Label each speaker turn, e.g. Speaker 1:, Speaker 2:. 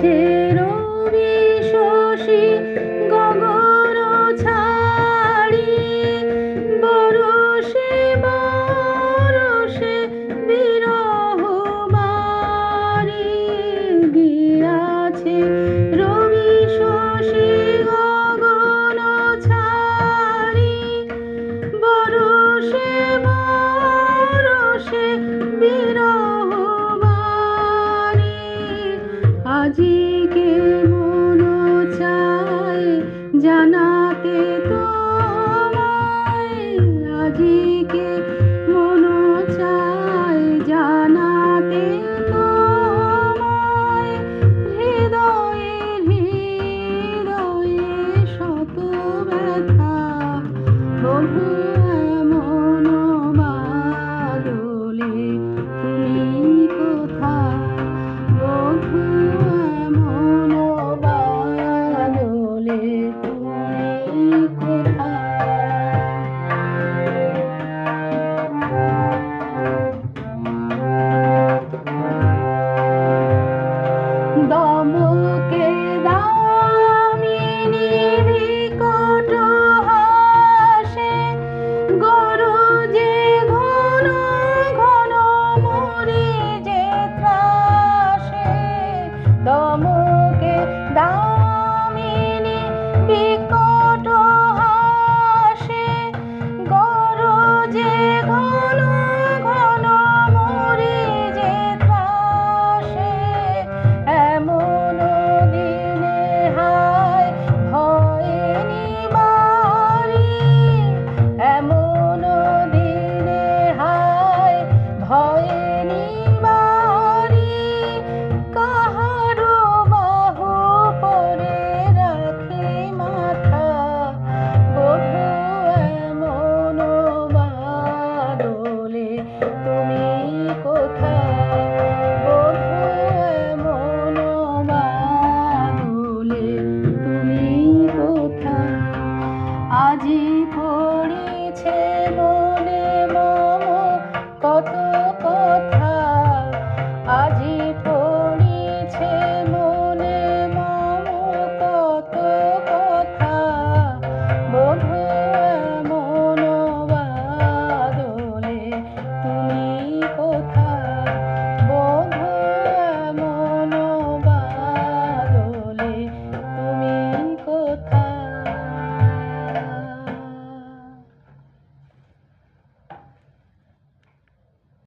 Speaker 1: আছে রবি শশী গগন ছাড়ি, বরষে বরষে বিরহ মারি। গিয়াছে রবি শশী গগন ছাড়ি, বরষে বরষে বিরহ মারি। আজিকে মন চায় জানাতে তোমায়, আজিকে মন চায় জানাতে তোমায়। হৃদয়ে হৃদয়ে শত ব্যথা, তবু এমন বাদলে তুমি কোথায়? বধূ এমন বাদলে তুমি কোথায়? দমন